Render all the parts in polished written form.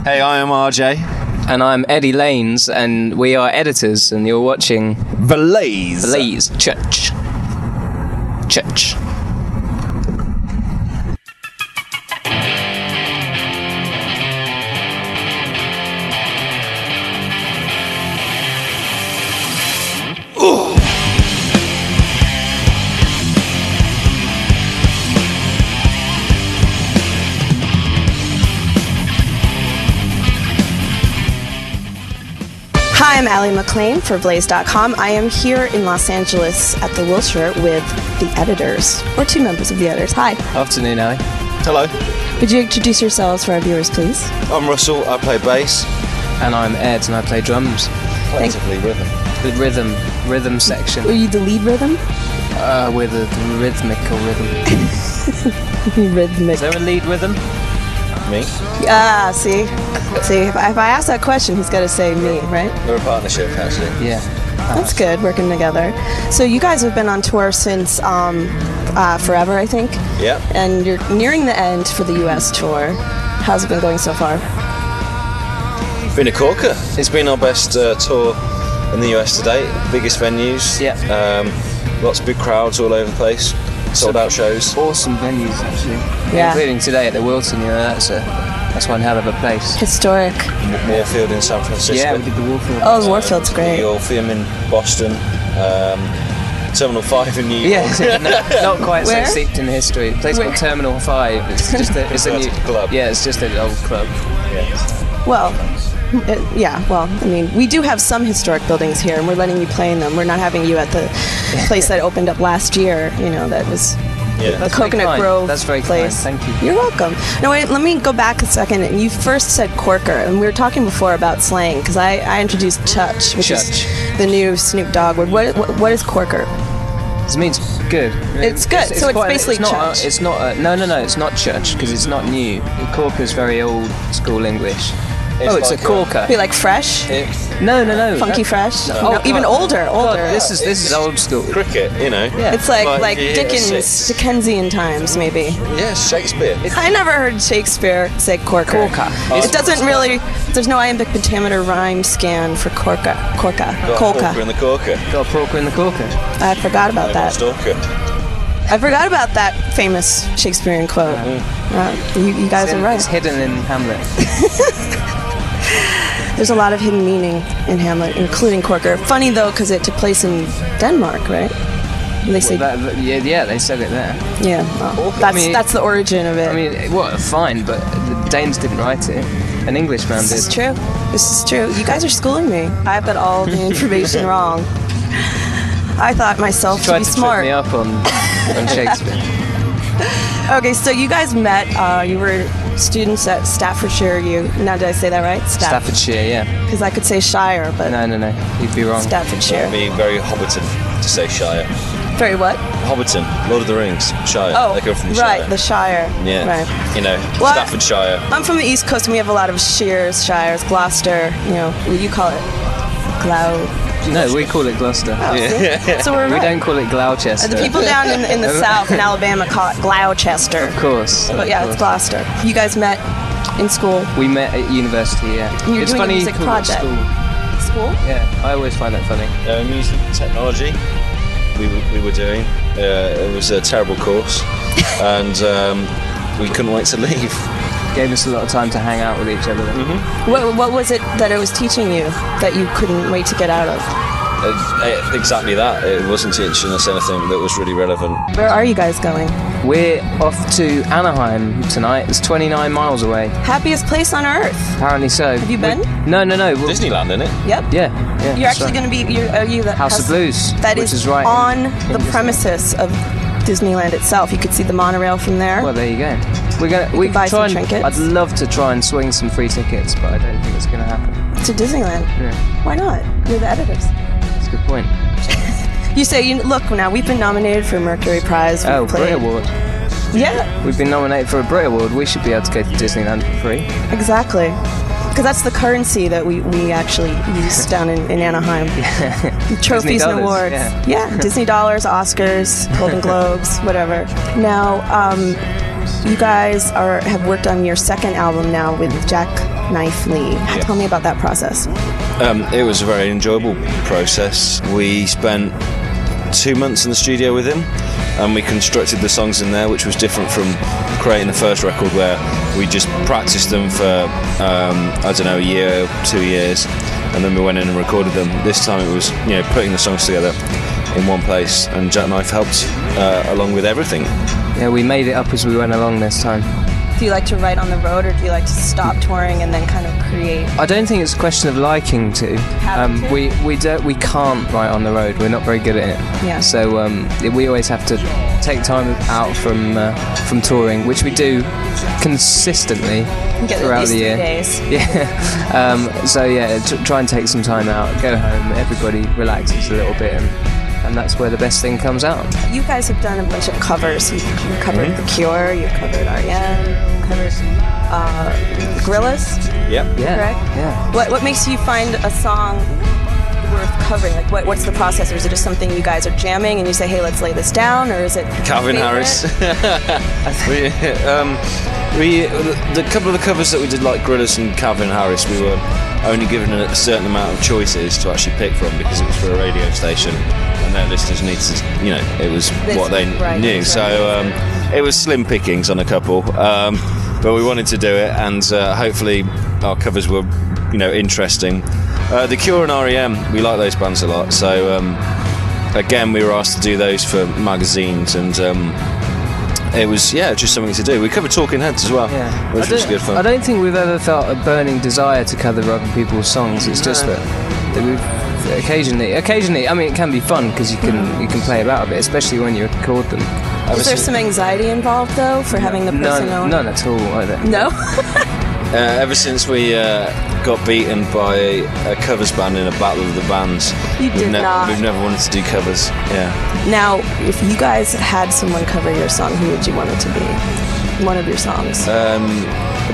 Hey, I am RJ. And I'm Eddie Lanes, and we are editors, and you're watching Valaise Church. Hi, I'm Ali MacLean for Blaze.com. I am here in Los Angeles at the Wilshire with the editors, or two members of the editors. Hi. Afternoon, Ali. Hello. Would you introduce yourselves for our viewers, please? I'm Russell, I play bass. And I'm Ed, and I play drums. Plaintively rhythm. The rhythm section. Are you the lead rhythm? With a rhythmical rhythm. Rhythmic. Is there a lead rhythm? Me? See, if I ask that question, he's got to say me, right? We're a partnership, actually. Yeah. That's good, working together. So you guys have been on tour since forever, I think? Yeah. And you're nearing the end for the US tour. How's it been going so far? Been a corker. It's been our best tour in the US to date. Biggest venues. Yeah. Lots of big crowds all over the place. Sold out shows. Awesome venues, actually. Yeah. Including today at the Wilton, that's one hell of a place. Historic. Warfield in San Francisco. Yeah, we did the Warfield. Oh, the Warfield's great. The Orpheum in Boston. Terminal 5 in New York. Yeah, not quite Where? so steeped in history. A place called Terminal 5. It's just it's a new club. Yeah, it's just an old club. Yeah. Well, I mean, we do have some historic buildings here, and we're letting you play in them. We're not having you at the place that opened up last year, that was the That's Coconut very kind. Grove That's very place. kind. Thank you. You're welcome. No, wait, let me go back a second. You first said corker, and we were talking before about slang, because I introduced chutch, which is the new Snoop Dogg word. What is corker? It means good. It's good, so it's basically church. It's not. No, it's not church because it's not new. Corker's very old school English. It's like a corker. Be like fresh? No. Funky fresh? No. Even older. This is old school. Cricket, Yeah. It's like Dickens, Dickensian times, maybe. Yeah, Shakespeare. I never heard Shakespeare say corker. It doesn't really. There's no iambic pentameter rhyme scan for corker. Corker in the corker. Got a porker in the corker. I forgot about that. Stalker. I forgot about that famous Shakespearean quote. You guys are right. It's hidden in Hamlet. There's a lot of hidden meaning in Hamlet, including corker. Funny though, because it took place in Denmark, right? And they say yeah, they said it there. Yeah, well, that's the origin of it. I mean, fine, but the Danes didn't write it. An Englishman did. This is true. You guys are schooling me. I've got all the information wrong. I thought myself to be smart. Tried to trip me up on Shakespeare. Okay, so you guys met. You were students at Staffordshire. Now, did I say that right? Staffordshire, yeah. Because I could say Shire, but no, you'd be wrong. Staffordshire. It'd be very Hobbiton to say Shire. Very what? Hobbiton, Lord of the Rings, Shire. Oh, they come from the right, Shire. the Shire. Yeah, right. Well, Staffordshire. I'm from the East Coast, and we have a lot of Shires, Gloucester. You call it Glau. No, we call it Gloucester. Oh, yeah. So we don't call it Gloucester. The people down in the South in Alabama call it Gloucester. Of course. But yeah, it's Gloucester. You guys met in school. We met at university, yeah. And you're doing a music project. School? Yeah, I always find that funny. Music technology we were doing. It was a terrible course, and we couldn't wait to leave. Gave us a lot of time to hang out with each other. Mm-hmm. What was it that it was teaching you that you couldn't wait to get out of? Exactly that. It wasn't teaching us anything that was really relevant. Where are you guys going? We're off to Anaheim tonight. It's 29 miles away. Happiest place on earth. Apparently so. Have you been? No. Disneyland, isn't it? Yep. Yeah. You're actually going to be. Are you the House of Blues? That which is right on the premises of Disneyland itself. You could see the monorail from there. Well, there you go. We can buy some try trinkets. I'd love to try and swing some free tickets, but I don't think it's going to happen. To Disneyland? Yeah. Why not? You're the editors. That's a good point. You say, look, now we've been nominated for a Mercury Prize. Brit Award. Yeah. We've been nominated for a Brit Award. We should be able to go to Disneyland for free. Exactly. Because that's the currency that we actually use down in Anaheim. Trophies and awards. Yeah, Disney dollars, Oscars, Golden Globes, whatever. Now, you guys have worked on your second album now with Jack Knife Lee. Yeah. Tell me about that process. It was a very enjoyable process. We spent 2 months in the studio with him, and we constructed the songs in there, which was different from creating the first record, where we just practiced them for I don't know, a year, 2 years, and then we went in and recorded them. This time it was, you know, putting the songs together in one place, and Jack Knife helped along with everything. Yeah, we made it up as we went along this time. Do you like to write on the road, or do you like to stop touring and then kind of create? I don't think it's a question of liking to. Having to? We can't write on the road. We're not very good at it. Yeah. So we always have to take time out from touring, which we do consistently throughout the year. 3 days. Yeah. So yeah, try and take some time out. Go home. Everybody relaxes a little bit. And that's where the best thing comes out. You guys have done a bunch of covers. You covered The Cure, you covered R.E.M., you covered Gorillaz. Yep. Yeah. Correct? Yeah. What makes you find a song worth covering? Like, what's the process? Or is it just something you guys are jamming and you say, hey, let's lay this down? Or is it Calvin Harris? The couple of the covers that we did, like Gorillaz and Calvin Harris, we were only given a certain amount of choices to actually pick from, because it was for a radio station and their listeners needed to, you know, it was what they knew. So it was slim pickings on a couple, but we wanted to do it, and hopefully our covers were, you know, interesting. The Cure and R.E.M., we like those bands a lot, so again we were asked to do those for magazines, and it was, yeah, just something to do. We covered Talking Heads as well, which was good fun. I don't think we've ever felt a burning desire to cover other people's songs. It's just that we've occasionally. I mean, it can be fun because you can play about a bit, especially when you record them. Is there some anxiety involved though for having the person own? None at all. Either. No. Ever since we got beaten by a covers band in a battle of the bands, we've never wanted to do covers. Yeah. Now, if you guys had someone cover your song, who would you want it to be? One of your songs. A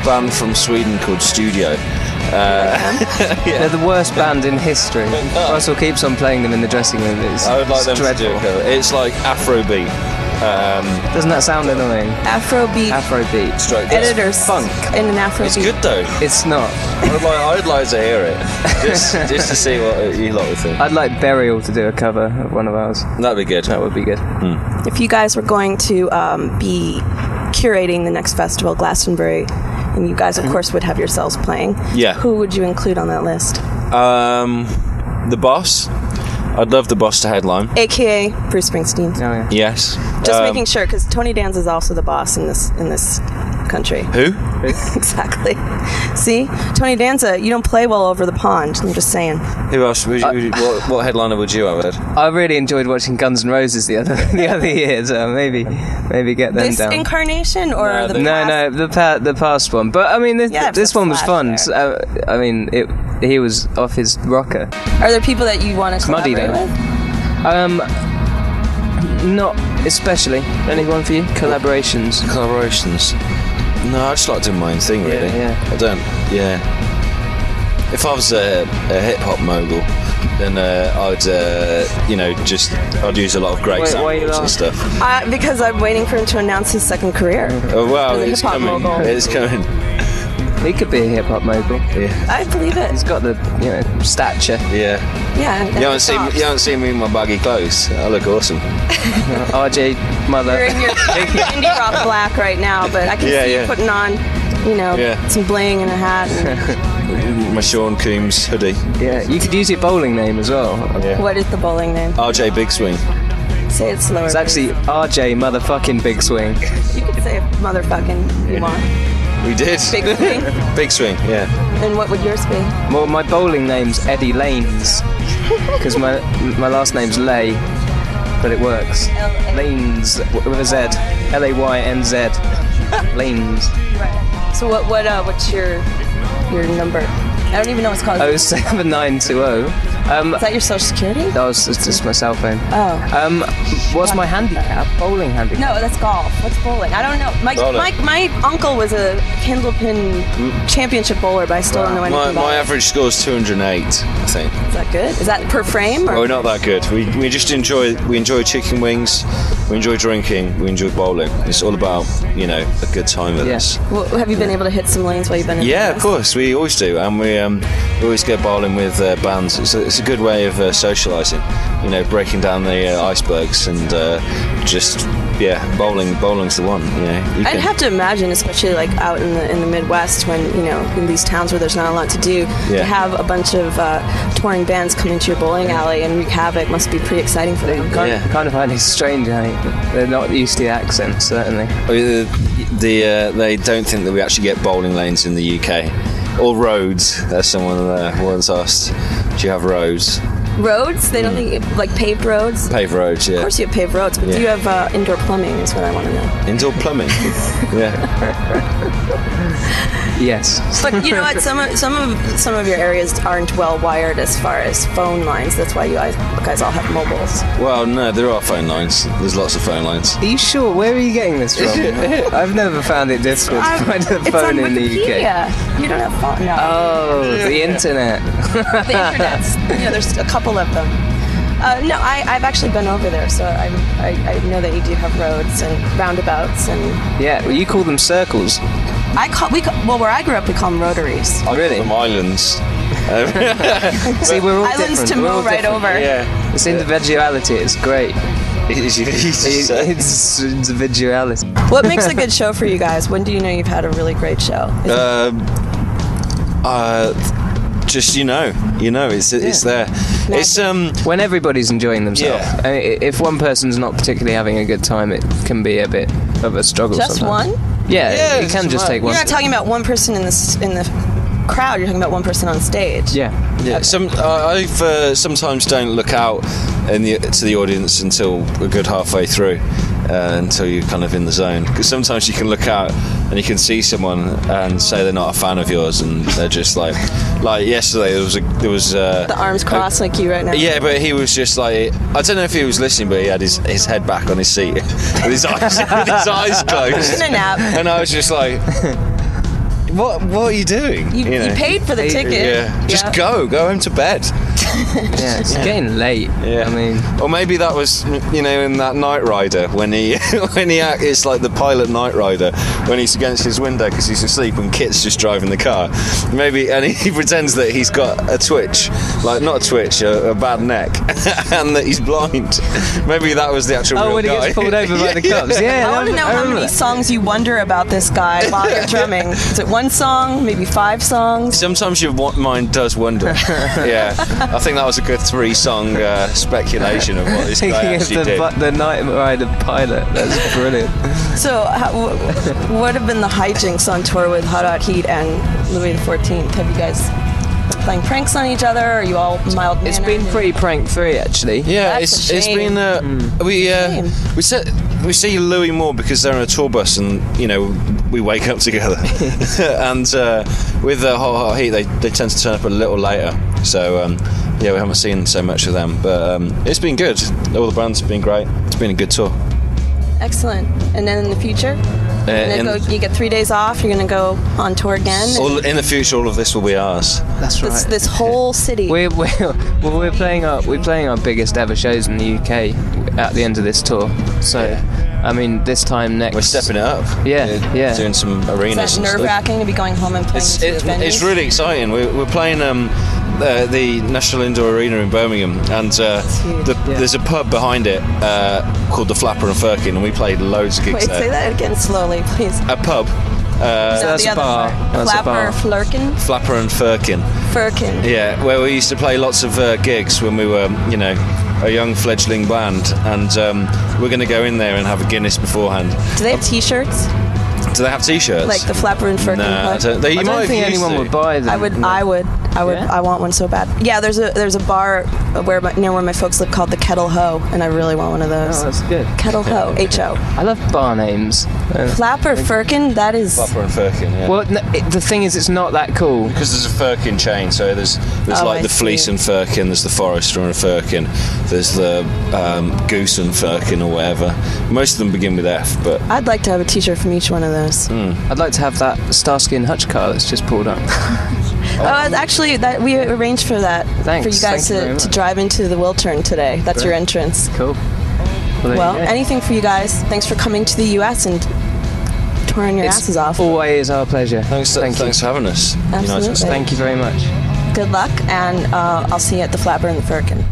band from Sweden called Studio. They're the worst band in history. Russell keeps on playing them in the dressing room. I would like them dreadful. to do a cover. It's like Afrobeat. Doesn't that sound annoying? Afrobeat. Editor's funk. In an Afrobeat. It's good though. It's not. I'd like to hear it, just to see what you lot would think. I'd like Burial to do a cover of one of ours. That'd be good. That would be good. If you guys were going to be curating the next festival, Glastonbury, and you guys, of course, would have yourselves playing. Yeah. Who would you include on that list? The Boss. I'd love the Boss to headline. AKA Bruce Springsteen. Oh, yeah. Yes. Just making sure, because Tony Danza is also the boss in this country. Who? Exactly. See, Tony Danza, you don't play well over the pond. I'm just saying. Who else? What headliner would you have, Ed? I really enjoyed watching Guns N' Roses the other year, so maybe get them this down. This incarnation or No, the past? the past one. But I mean, this one was fun. There. I mean, he was off his rocker. Are there people that you want to collaborate with? Not especially. Anyone for you? Collaborations. No, I just like doing my own thing, really. Yeah. I don't. Yeah. If I was a hip hop mogul, then I'd use a lot of great samples and stuff. Because I'm waiting for him to announce his second career. Oh wow, As a it's hip-hop coming. mogul. It's coming. He could be a hip hop mogul. Yeah. I believe it. He's got the stature. Yeah. Yeah. You haven't seen me in my baggy clothes. I look awesome. RJ mother. You're in your indie rock black right now, but I can see you putting on, some bling and a hat. And my Sean Coombs hoodie. Yeah, you could use your bowling name as well. Yeah. What is the bowling name? RJ Big Swing. Say it slower. It's actually RJ motherfucking Big Swing. You could say motherfucking you want. We did. Big Swing? Big Swing, yeah. And what would yours be? Well, my bowling name's Eddie Lanes, because my last name's Lay, but it works. Lanes with a Z. Laynz. Lanes. Right. So what's your number? I don't even know what's called. 07920 Is that your social security? That was just my cell phone. Oh. What's my handicap? Bowling handicap? No, that's golf. What's bowling? I don't know. My uncle was a candlepin championship bowler, but I still don't know anything about My it. average score is 208, I think. Is that good? Is that per frame? Or? We're not that good. We just enjoy chicken wings, we enjoy drinking, we enjoy bowling. It's all about, a good time with us. Well, have you been able to hit some lanes while you've been in Yeah, the of course, we always do, and we always go bowling with bands. It's a good way of socialising, breaking down the icebergs and bowling's the one. I'd have to imagine, especially like out in the Midwest, when in these towns where there's not a lot to do, to have a bunch of touring bands come into your bowling alley and wreak havoc must be pretty exciting for them. Kind of find it strange. They're not used to the accent, certainly. They don't think that we actually get bowling lanes in the UK or roads, as someone once asked. Do you have roads? Roads? They don't think, like paved roads? Paved roads, yeah. Of course you have paved roads, but do you have indoor plumbing is what I want to know. Indoor plumbing? Yeah. Yes. But you know what, some of your areas aren't well wired as far as phone lines. That's why you guys all have mobiles. Well, no, there are phone lines. There's lots of phone lines. Are you sure? Where are you getting this from? I've never found it difficult to find a phone in the UK. Yeah, you don't have phone. No. Oh, the internet. The internet's. There's a couple of them. No, I've actually been over there, so I know that you do have roads and roundabouts and. Yeah, well, you call them circles. Where I grew up, we call them rotaries. I call them islands. See, we're all islands different. to move right over. Yeah, it's individuality. It's great. It's individuality. What makes a good show for you guys? When do you know you've had a really great show? Just it's there. It's when everybody's enjoying themselves. Yeah. I mean, if one person's not particularly having a good time, it can be a bit of a struggle. Just sometimes. one? Yeah, it can just take one. You're not talking about one person in the crowd. You're talking about one person on stage. Yeah. Yeah. I've sometimes don't look out to the audience until a good halfway through. Until you're kind of in the zone, because sometimes you can look out and you can see someone and say they're not a fan of yours, and they're just like yesterday there was the arms crossed like you right now. Yeah, but he was just like, I don't know if he was listening, but he had his head back on his seat with his eyes closed. In a nap. And I was just like, what are you doing? You paid for the ticket. Yeah. Just go home to bed. Yeah, it's getting late. Yeah. I mean, or maybe that was, in that Knight Rider when it's like the pilot Knight Rider when he's against his window because he's asleep and Kit's just driving the car. Maybe, and he pretends that he's got a twitch, like not a twitch, a bad neck, and that he's blind. Maybe that was the actual real when guy. he gets pulled over by the cops. Yeah. I want to know how many songs you wonder about this guy while you're drumming. Is it one song? Maybe 5 songs? Sometimes your mind does wonder. Yeah. I think that was a good 3-song speculation of what this guy actually did. The Knight Rider pilot. That's brilliant. So, what have been the hijinks on tour with Hot Hot Heat and Louis XIV? Have you guys been playing pranks on each other? Or are you all mild-mannered? It's been pretty prank-free, actually. Yeah, That's a it's shame. been we see Louis more because they're on a tour bus and we wake up together. And with the Hot Hot Heat, they tend to turn up a little later. So we haven't seen so much of them, but it's been good. All the bands have been great. It's been a good tour. Excellent. And then in the future? You get 3 days off, you're going to go on tour again? In the future, all of this will be ours. That's right. This whole city. We're playing our biggest ever shows in the UK at the end of this tour. So, I mean, this time next... We're stepping it up. Yeah. Doing some arenas. Is that nerve-wracking to be going home and playing It's really exciting. We're playing the National Indoor Arena in Birmingham, and there's a pub behind it called the Flapper and Firkin, and we played loads of gigs there. Say that again slowly, please. A pub. That's a bar. Flapper, Flurkin? Flapper and Firkin. Firkin. Yeah, where we used to play lots of gigs when we were, a young fledgling band, and we're going to go in there and have a Guinness beforehand. Do they have T-shirts? Do they have T-shirts? Like the Flapper and Firkin? No, I don't think anyone would buy them. I would. I want one so bad. Yeah, there's a bar near where my folks live called the Kettle Ho, and I really want one of those. Oh, that's good. Kettle Ho, H-O. I love bar names. Flapper Firkin, that is... Flapper and Firkin, yeah. Well, no, the thing is, it's not that cool. Because there's a Firkin chain, so there's like the Fleece and Firkin, there's the Forester and a Firkin, there's the Goose and Firkin or whatever. Most of them begin with F, but... I'd like to have a t-shirt from each one of those. I'd like to have that Starsky and Hutch car that's just pulled up. Actually, that we arranged for that. Thanks. For you guys to drive into the Wiltern today. That's your entrance. Cool. Well, anything for you guys. Thanks for coming to the US and touring your asses off. Always our pleasure. Thanks for having us. Absolutely. Thank you very much. Good luck, and I'll see you at the Flapper and the Firkin.